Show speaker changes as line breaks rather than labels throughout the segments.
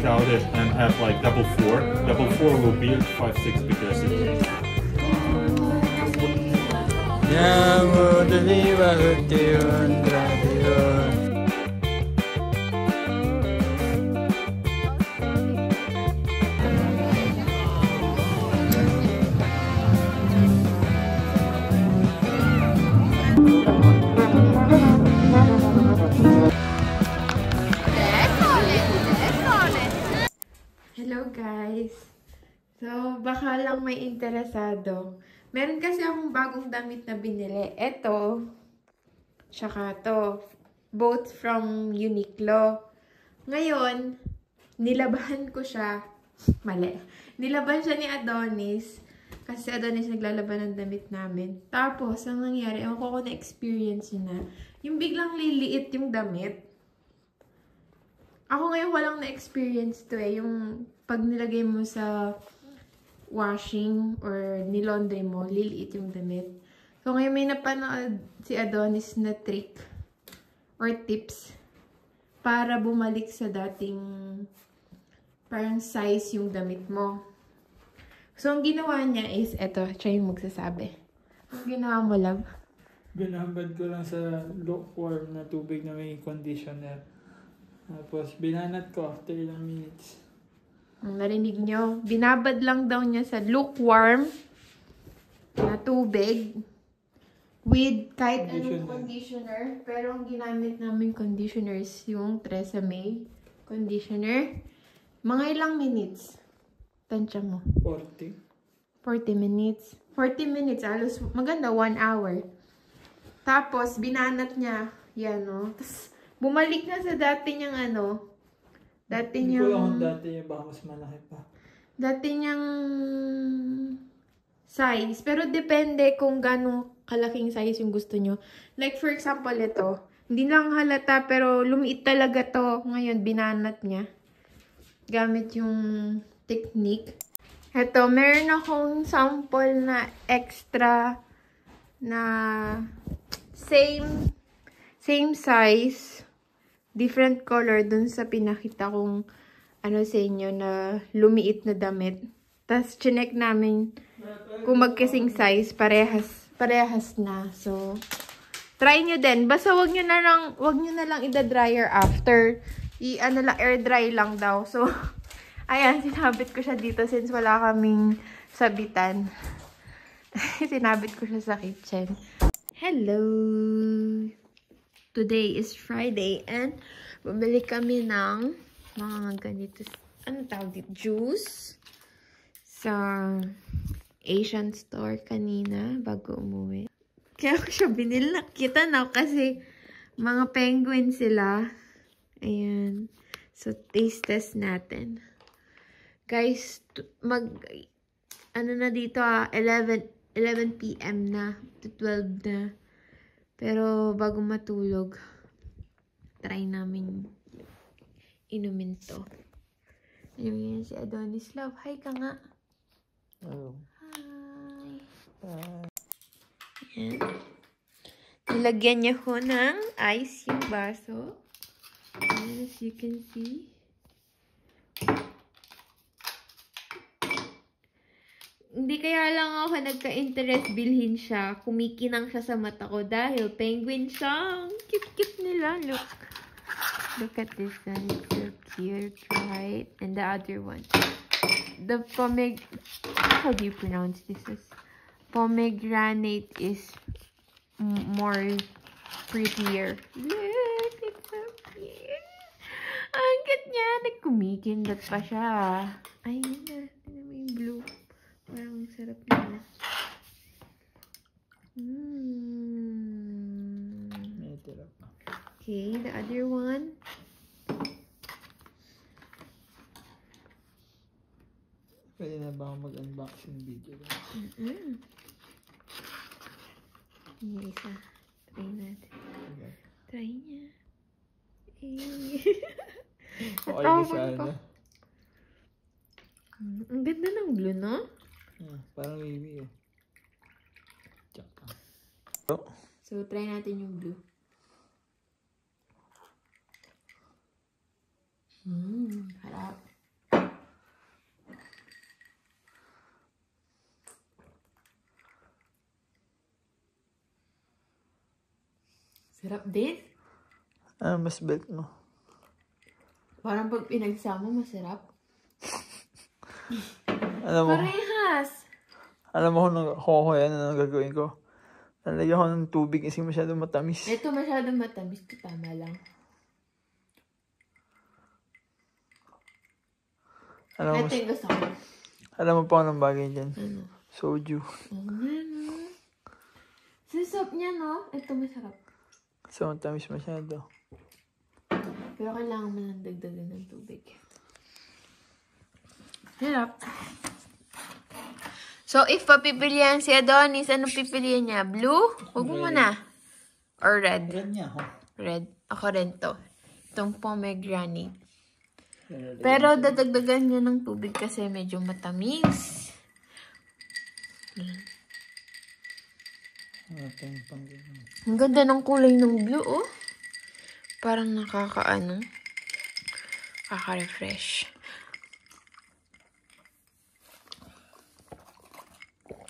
discount it and have like double four. Double four will be at 5.6 because it's.
Hello guys! So, baka lang may interesado. Meron kasi akong bagong damit na binili. Ito, tsaka to. Both from Uniqlo. Ngayon, nilabahan ko siya. Mali. Nilaban siya ni Adonis. Kasi Adonis naglalaban ng damit namin. Tapos, ang nangyari, ewan ko kung na-experience yun na, yung biglang liliit yung damit. Ako ngayon walang na-experience to eh. Yung pag nilagay mo sa washing or nilaundry mo, liliit yung damit. So ngayon may napanood si Adonis na trick or tips para bumalik sa dating parang size yung damit mo. So ang ginawa niya is, eto, siya yung magsasabi. Ang ginawa mo, love?
Binabad ko lang sa lukewarm na tubig na may conditioner. Tapos, binanat ko after ilang minutes.
Ang narinig nyo, binabad lang daw niya sa lukewarm na tubig with kahit anong conditioner. Pero ang ginamit namin conditioner is yung Tresemme conditioner. Mga ilang minutes? Tansya mo.
40.
40 minutes. 40 minutes, alos maganda, 1 hour. Tapos, binanat niya, yan o. Tapos, bumalik na sa dati niyang ano, dati niyang...
Hindi ko lang dati, baka mas malaki pa.
Dati niyang size. Pero depende kung gano'ng kalaking size yung gusto nyo. Like for example, ito. Hindi lang halata, pero lumiit talaga to. Ngayon, binanat niya. Gamit yung technique. Ito, meron akong sample na extra na same size. Different color dun sa pinakita kong ano sa inyo na lumiit na damit. Tapos, chinek namin kung magkasing size, parehas na. So, try nyo din. Basta wag nyo na lang ida-dryer after. Ano lang, air dry lang daw. So, ayan, sinabit ko siya dito since wala kaming sabitan. Sinabit ko siya sa kitchen. Hello! Today is Friday and bumili kami ng mga ganito, ano tawag dito? Juice sa Asian store kanina bago umuwi. Kaya ko siya binili. Nakita na kasi mga penguin sila. Ayan. So, taste test natin. Guys, ano na dito 11 PM na to 12 na. Pero, bago matulog, try namin inumin to. Ayun yan si Adonis Love. Hi ka nga.
Oh.
Hi. Ayan. Nilagyan niya ko ng ice yung baso. Ayan, as you can see. Hindi kaya lang ako nagka-interest bilhin siya. Kumikinang siya sa mata ko dahil penguin siya. Cute-cute nila. Look. Look at this one. It's so cute, right? And the other one. The how do you pronounce this? Pomegranate is more prettier. Look, it's so cute. Ang cute niya. Nagkumikindat pa siya. Ayun na. Tignan mo yung blue. Parang sarap nila.
May tira pa.
Okay, the other one.
Pwede na ba ako mag-unboxing video?
Yung isa. Try natin.
Okay.
Try niya.
Okay na siya, ano?
Ang ganda ng blue, no?
Parang wavy eh. Tsaka.
So, try natin yung blue. Harap. Sarap din.
Mas bet mo.
Parang pag pinagsama, masarap.
Alam mo,
Parehas!
alam mo kung ako yan, ano gagawin ko? Lalagyan ko ng tubig kasi masyadong matamis.
Ito masyadong matamis. Ito tama lang.
Alam mo,
Ito yung gusto ko.
alam mo pa anong bagay dyan?
Ano?
Soju.
Ano? Sasap niya, no? Ito masarap.
So, matamis masyado.
Pero kailangan mo lang dagdagan ng tubig. Sarap. So, if papipilihan si Adonis, anong pipilihan niya? Blue? Huwag mo muna. Or red?
Red niya ako.
Red. Ako rin to. Itong pomegranate. Pero dadagdagan niya ng tubig kasi medyo matamis. Ang ganda ng kulay ng blue, oh. Parang nakaka-ano. Kaka-refresh.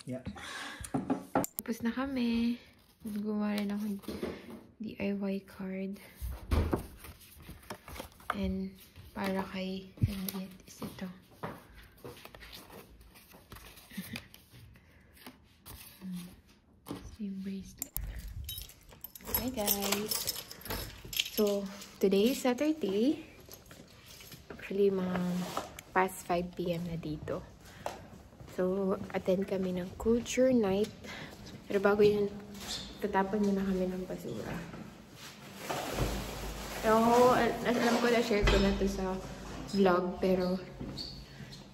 Yeah.
Tapos na kami. Gumawa rin ako ng DIY card. And para kay Henriette is ito. Same bracelet. Hi guys. So, today is Saturday. Actually, mga past 5 PM na dito. So, attend kami ng culture night. Pero bago yun, tatapon muna kami ng basura. So, alam ko na-share ko na to sa vlog, pero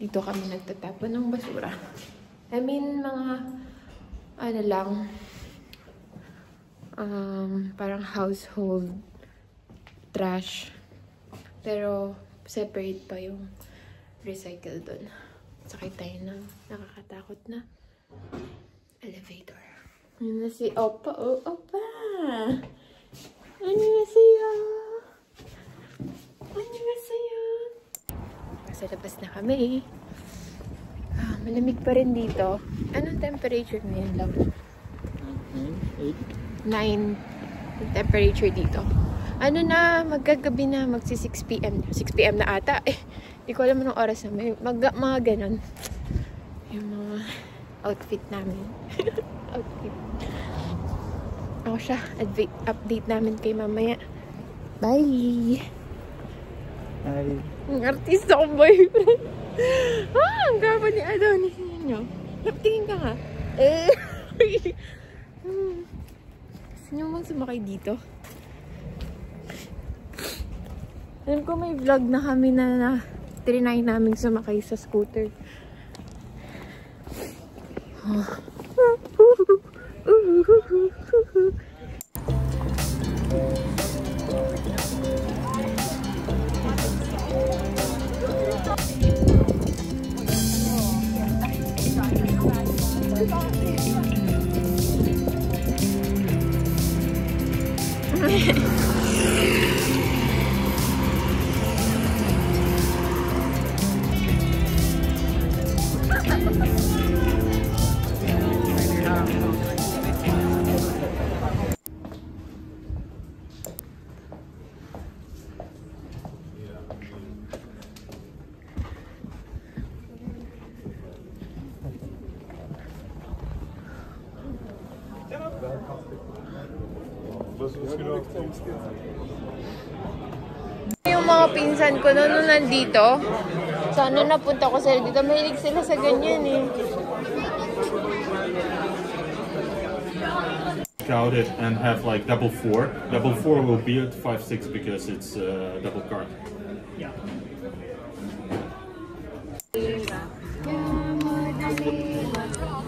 dito kami nagtatapon ng basura. I mean, mga, ano lang, parang household trash. Pero, separate pa yung recycle dun. Sakay tayo ng nakakatakot na elevator. Ano na si Opa? Oh, Opa! Ano na sa'yo? Ano na sa'yo? Nasa labas na kami. Malamig pa rin dito. Anong temperature ngayon lang? 9 yung temperature dito. Ano na, magkagabi na, magsi 6 PM. 6 PM na ata. Hindi ko alam anong oras na. May mga ganon. Yung mga outfit namin. Outfit. Ako siya. Update namin kay mamaya. Bye!
Ay.
Ang artista ko boyfriend. Ang gaba ni Adonis ninyo. Tingin ka nga. Gusto niyo bang sumakay dito? Alam ko may vlog na kami na trinay namin sumakay sa scooter. Yung mga pinsan ko nung nandito, sana napunta ko sila dito. Mahilig sila sa ganyan eh.
Crowded and have like double four. Double four will be at 5-6 because it's double card.
Yeah.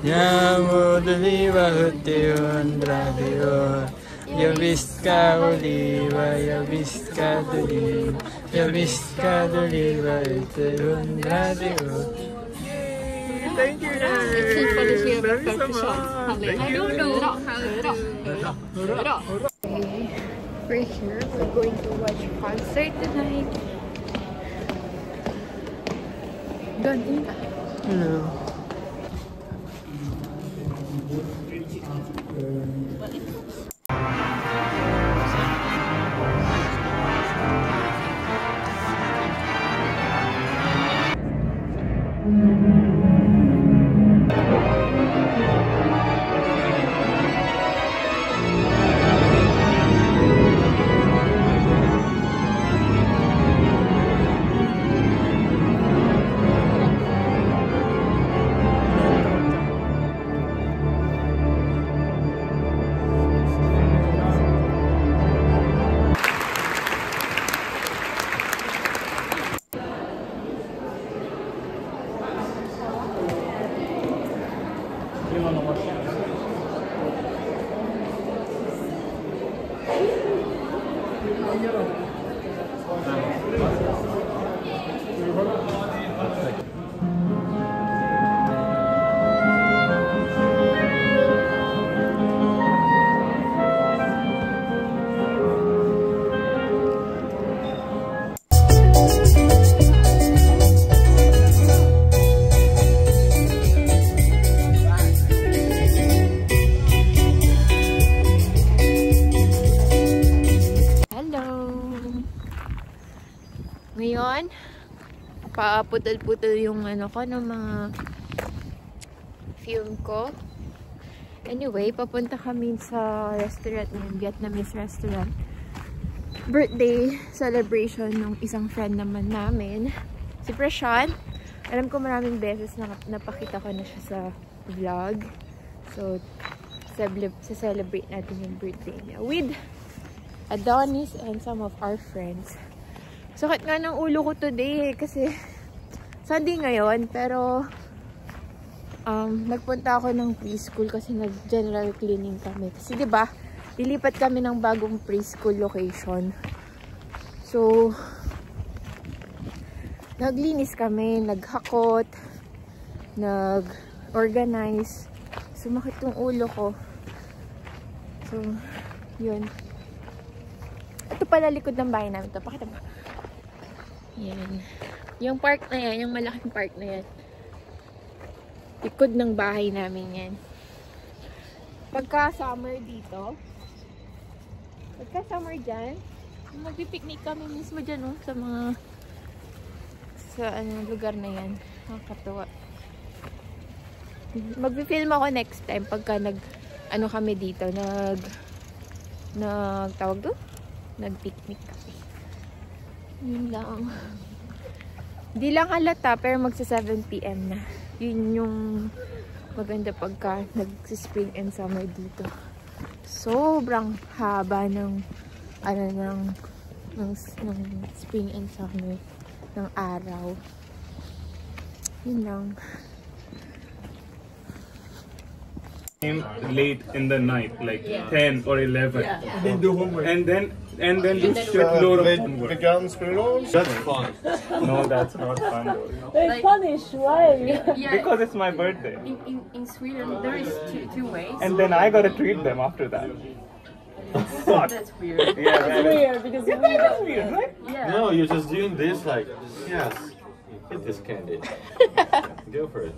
Llamo de oliva, radio. Yo visca oliva, yo visca de oliva, yo visca de oliva, radio. Thank you,
We're here. We're going to watch a concert tonight. Ganda.
Hello.
Ngayon, paputol-putol yung ano ko ng mga film ko. Anyway, papunta kami sa restaurant ng Vietnamese restaurant. Birthday celebration ng isang friend naman namin, si Prashant. Alam ko maraming beses na napakita ko na siya sa vlog. So, celebrate natin yung birthday niya with Adonis and some of our friends. Sakit nga ng ulo ko today kasi Sunday ngayon, pero nagpunta ako ng preschool kasi nag-general cleaning kami. Kasi diba, lilipat kami ng bagong preschool location. So, naglinis kami, naghakot, nag-organize. Sumakit yung ulo ko. So, yun. Ito pala likod ng bahay namin. Ito, pakita mo. Yan. Yung park na yan, yung malaking park na yan. Likod ng bahay namin yan. Pagka-summer dito, pagka-summer dyan, magpipiknik kami mismo dyan, oh, sa mga lugar na yan. Nakakatawa. Magpipilm ako next time pagka kami dito, tawag doon? Nag-picnic kami. Yun lang. Di lang halata, pero magsa 7 PM na. Yun yung maganda pagka nag-spring and summer dito. Sobrang haba ng spring and summer ng araw. Yun lang.
Late in the night, like 10 or 11.
Yeah. They do homework.
And then do shitload of homework.
Vegan spirals?
That's fun. No, that's not fun though.
They punish, why?
Yeah,
Because it's my birthday.
in Sweden there is two ways.
And then I gotta treat them after that.
That's weird.
Yeah,
It's weird because we
that's weird, right?
Yeah.
No, you're just doing this like, yes, eat this candy. Go for it.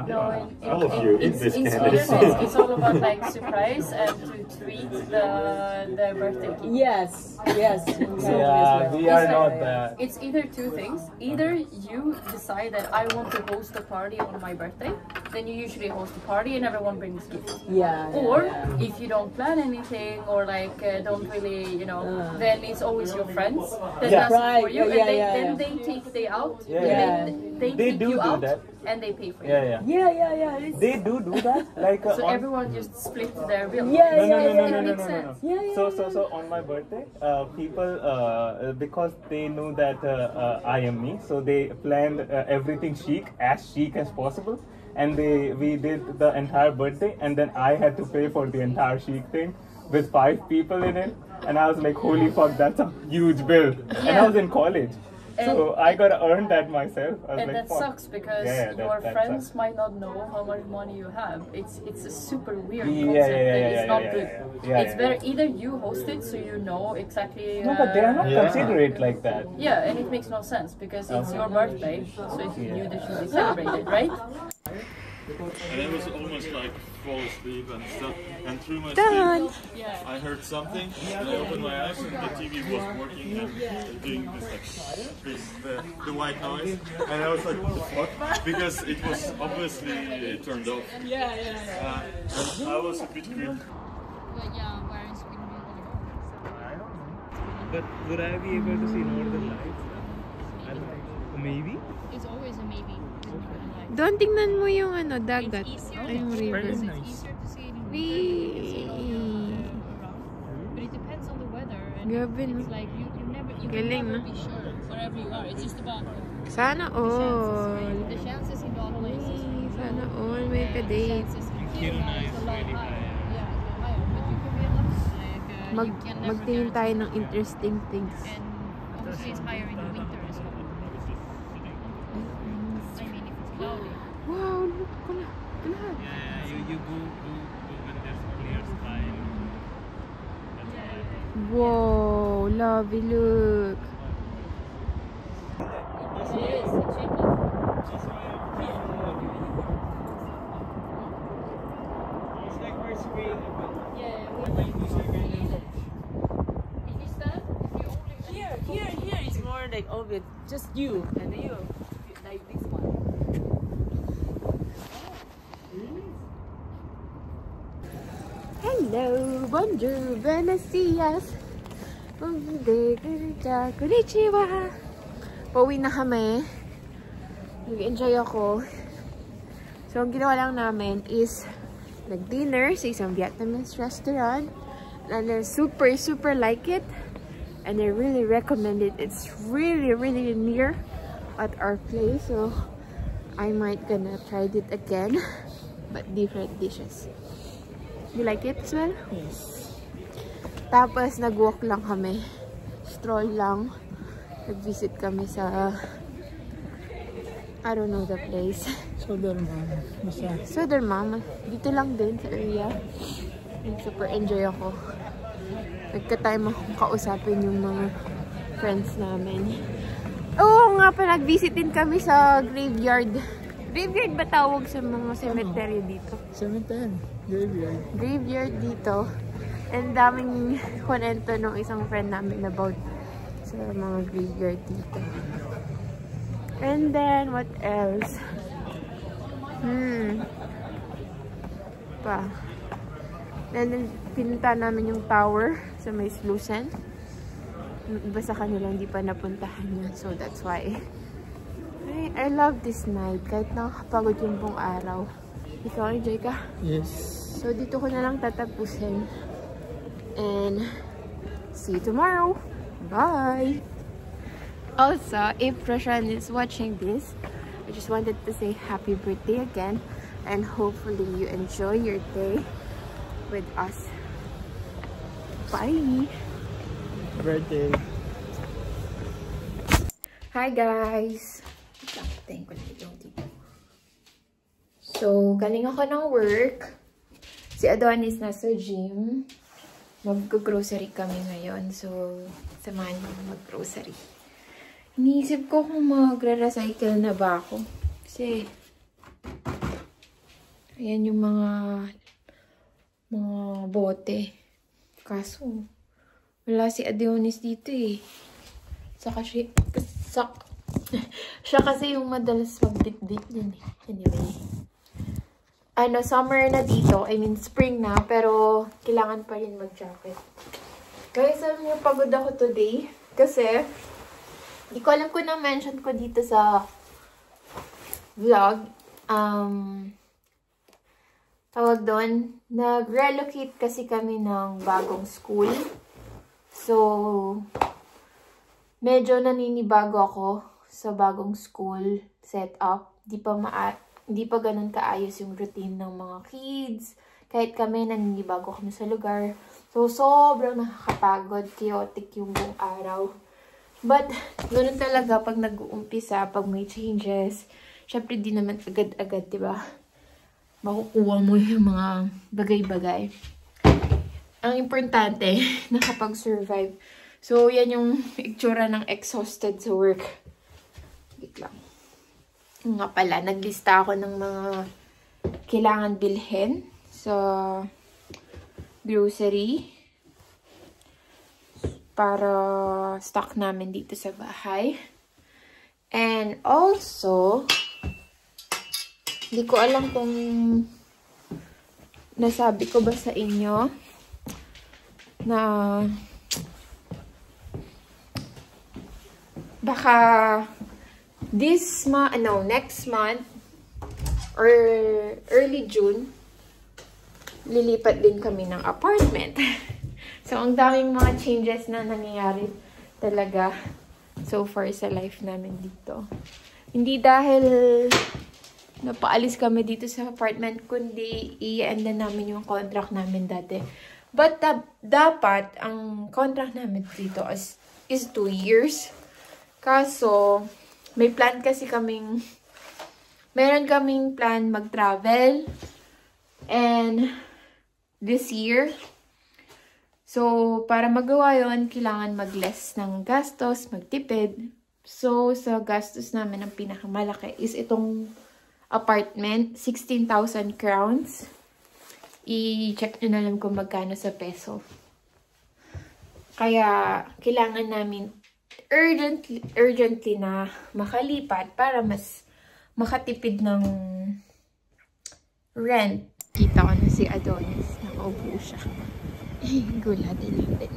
No,
All of you eat this
in
candy.
Sweden it's all about like surprise and to treat the birthday kid.
Yes, yes.
Yeah, we are
It's
not
like-
that.
It's either two things. Either you decide that I want to host a party on my birthday, then you usually host a party and everyone brings gifts.
Yeah.
Or if you don't plan anything or like don't really, then it's always your friends that
Yeah.
does it
Right,
for you,
yeah,
and
yeah,
then
yeah.
they take the day out.
Yeah.
They
They
take
do
you out
that.
and they pay for you.
Yeah, yeah.
Yeah. It's,
They do that. Like
So
on-
everyone just split their bill.
Yeah,
No, no,
yeah,
no, no,
yeah,
no,
it
no,
makes
no, no.
sense.
Yeah,
So on my birthday, people because they knew that I am me, so they planned everything as chic as possible, and we did the entire birthday, and then I had to pay for the entire chic thing with 5 people in it, and I was like, holy fuck, that's a huge bill, and I
Yeah.
was in college. So I gotta earn that myself. I was
And
like,
that
fuck.
sucks because
Yeah,
your
that
friends
sucks.
might not know how much money you have. It's a super weird
Yeah,
concept
yeah,
that
yeah,
is
yeah,
not
yeah,
good.
yeah.
It's better either you host it so you know exactly.
No, but they are not
Yeah.
considerate like that.
Yeah, and it makes no sense because it's your birthday, so it's you that should be celebrated, right?
And it was almost like fall asleep and stuff. And through my
Done.
sleep, I heard something. And I opened my eyes and the TV was working and doing this the white noise. And I was like, what the fuck? Because it was obviously turned off. And I was a bit creeped.
But yeah, we're in Sweden.
I don't know. But would I be able to see northern lights? I don't think so. Maybe?
It's always a maybe.
Doon tingnan mo yung dagat.
It's easier,
Ay, yung river.
it's easier to see it in
Wee.
around. But it depends on the weather. And
Grabe, no?
it's like you
Galing,
can never
no?
be sure wherever you are. It's just about
Sana all.
the chances in all places.
Sana all may ka-date.
Chances in Kiruna is a lot higher. Yeah, higher. But you can be lucky. Like you can never
magtingin tayo
guarantee
ng interesting things.
And obviously it's higher in the winter as well. I mean, if it's cloudy.
Wow, look ko na. Lahat.
You go when there's clear sky.
Wow, lovely look.
Here is more like obvious. Just you and you like this one.
Hello, bonjour, buenos dias. Konnichiwa. Pauwi na kami. Nag-enjoy ako. So, ang ginawa lang namin is nag-dinner sa isang Vietnamese restaurant. And I super like it. And I really recommend it. It's really near at our place. So, I might gonna try it again. But different dishes. You like it as well?
Yes.
Tapos, nag-walk lang kami. Stroll lang. Nag-visit kami sa... I don't know the place.
Soderman. Basta.
Soderman. Dito lang din sa area. And super enjoy ako. Nagka-time akong kausapin yung mga friends namin. Oo nga pa, nag-visit din kami sa graveyard. Graveyard ba tawag sa mga cemetery dito?
Cemetery. Graveyard.
Graveyard dito. And daming kwento ng isang friend namin about sa mga graveyard dito. And then, what else? Then, pinunta namin yung tower sa may Slusen. Yung iba sa kanila hindi pa napuntahan yun. So, that's why. I love this night. Kahit nakakapagod yung buong araw. Ikaw, enjoy ka?
Yes.
So, dito ko na lang tatapusin. And, see you tomorrow. Bye! Also, if Roshan is watching this, I just wanted to say happy birthday again. And hopefully you enjoy your day with us. Bye!
Birthday.
Hi guys! So, galing ako ng work. Si Adonis nasa gym. Mag-grocery kami ngayon. So, samahan mo mag-grocery. Iniisip ko kung magre-recycle na ba ako. Kasi, ayan yung mga bote. Kaso, wala si Adonis dito eh. Saka siya kasi yung madalas mag-date niyan eh. Anyway. Summer na dito. I mean, spring na. Pero, kailangan pa rin mag-jacket. Guys, alam niyo, pagod ako today. Kasi, di ko alam kung na-mention ko dito sa vlog. Tawag doon, nag-relocate kasi kami ng bagong school. So, medyo naninibago ako sa bagong school setup. Di pa ganun kaayos yung routine ng mga kids. Kahit kami, naninibago kami sa lugar. So, sobrang nakakapagod, chaotic yung buong araw. But, ganun talaga pag nag-uumpisa, pag may changes. Syempre, di naman agad-agad, diba? Makukuha mo yung mga bagay-bagay. Ang importante, nakapag-survive. So, yan yung itsura ng exhausted sa work. Wait lang. Nga pala, naglista ako ng mga kailangan bilhin sa grocery para stock namin dito sa bahay. And also, hindi ko alam kung nasabi ko ba sa inyo na baka next month or early June, lilipat din kami ng apartment. So, ang daming mga changes na nangyayari talaga so far sa life namin dito. Hindi dahil napaalis kami dito sa apartment, kundi i-end na namin yung contract namin dati. But dapat, ang contract namin dito is 2 years. Kaso, meron kaming plan mag-travel. And, this year. So, para magawa yun, kailangan mag-less ng gastos, magtipid. So, sa gastos namin, ang pinakamalaki is itong apartment, 16,000 crowns. I-check nyo na lang kung magkano sa peso. Kaya, kailangan namin urgently na makalipat para mas makatipid ng rent. Kita ko na si Adonis. Nakaupo siya. Gulatin natin.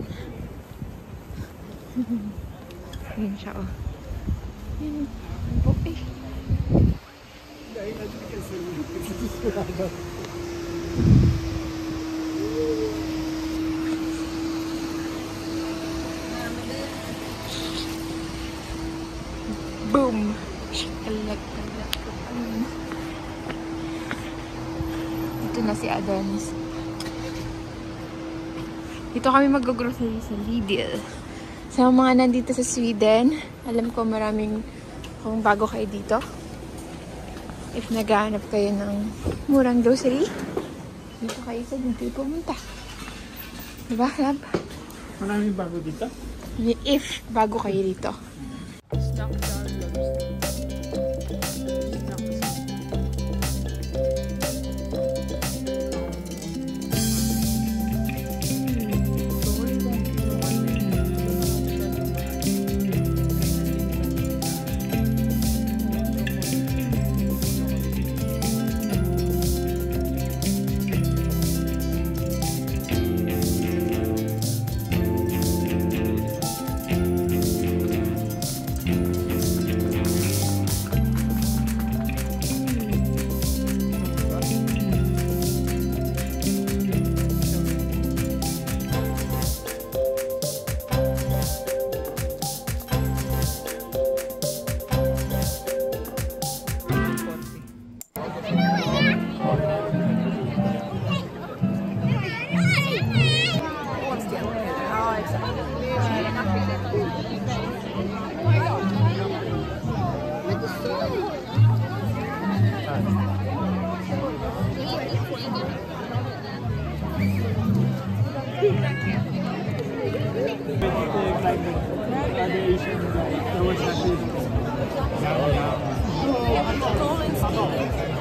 Yun siya, oh. Yun. Okay. Boom! Kalak. Ito na si Adonis. Dito kami mag-grocery sa Lidl. Sa mga nandito sa Sweden, alam ko maraming kung bago kayo dito. If naghahanap kayo ng murang grocery, dito kayo sa dito pumunta. Diba, lab?
Maraming bago dito?
If bago kayo dito.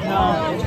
No.